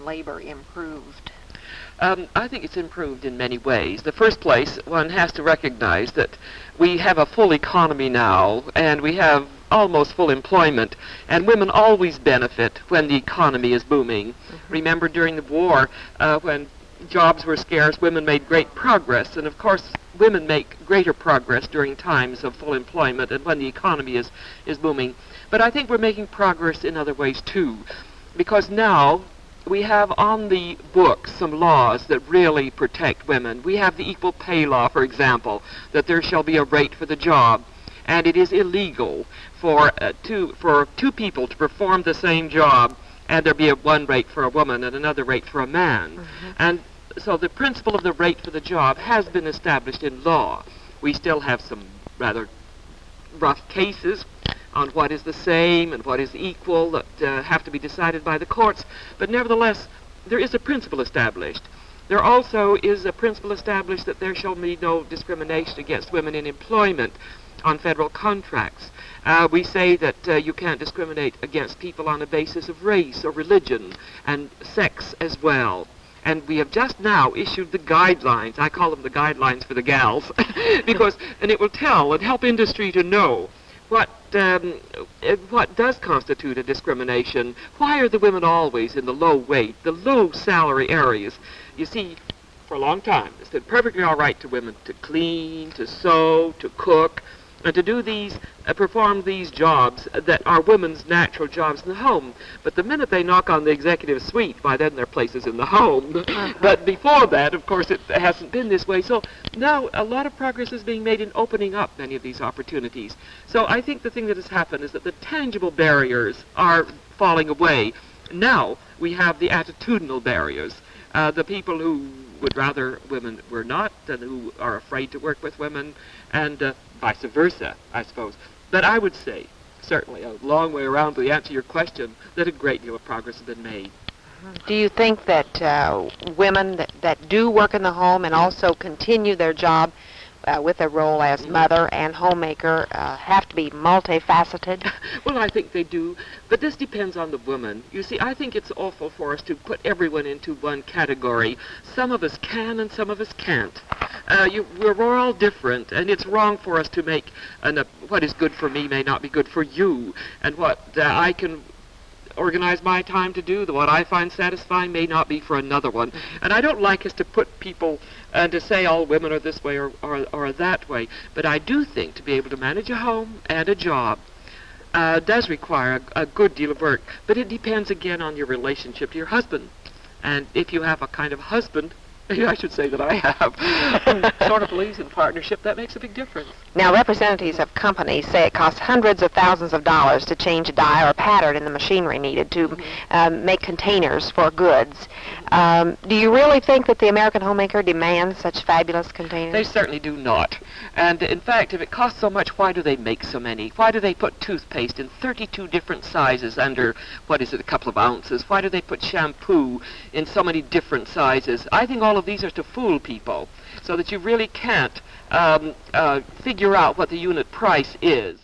labor improved? I think it's improved in many ways. The first place, one has to recognize that we have a full economy now, and we have almost full employment, and women always benefit when the economy is booming. Remember during the war, when jobs were scarce, women made great progress, and of course women make greater progress during times of full employment and when the economy is booming. But I think we're making progress in other ways too, because now we have on the books some laws that really protect women. We have the equal pay law, for example, that there shall be a rate for the job, and it is illegal for two people to perform the same job and there be one rate for a woman and another rate for a man. And so the principle of the rate for the job has been established in law. We still have some rather rough cases on what is the same and what is equal that have to be decided by the courts, but nevertheless there is a principle established. There also is a principle established that there shall be no discrimination against women in employment on federal contracts. We say that you can't discriminate against people on a basis of race or religion and sex as well. And we have just now issued the guidelines. I call them the guidelines for the gals, because and it will tell and help industry to know what does constitute a discrimination. Why are the women always in the low wage, the low salary areas? You see, for a long time, it's been perfectly all right to women to clean, to sew, to cook, and to do these, perform these jobs that are women's natural jobs in the home. But the minute they knock on the executive suite, by then their place is in the home. But before that, of course, it hasn't been this way. So now a lot of progress is being made in opening up many of these opportunities. So I think the thing that has happened is that the tangible barriers are falling away. Now we have the attitudinal barriers. The people who would rather women were not, and who are afraid to work with women, and vice versa, I suppose. But I would say, certainly, a long way around to answer your question, that a great deal of progress has been made. Do you think that women that do work in the home and also continue their job with a role as mother and homemaker have to be multifaceted? Well, I think they do, but this depends on the woman. You see, I think it's awful for us to put everyone into one category. Some of us can and some of us can't. We're all different, and it's wrong for us to make what is good for me may not be good for you, and what I can organize my time to do, what I find satisfying may not be for another one. And I don't like us to put people and to say all women are this way or that way. But I do think to be able to manage a home and a job does require a good deal of work. But it depends again on your relationship to your husband. And if you have a kind of husband, I should say that I have, sort of believes in partnership, that makes a big difference. Now, representatives of companies say it costs hundreds of thousands of dollars to change a die or pattern in the machinery needed to make containers for goods. Do you really think that the American homemaker demands such fabulous containers? They certainly do not. And in fact, if it costs so much, why do they make so many? Why do they put toothpaste in 32 different sizes under, a couple of ounces? Why do they put shampoo in so many different sizes? I think all of these are to fool people, so that you really can't figure out what the unit price is.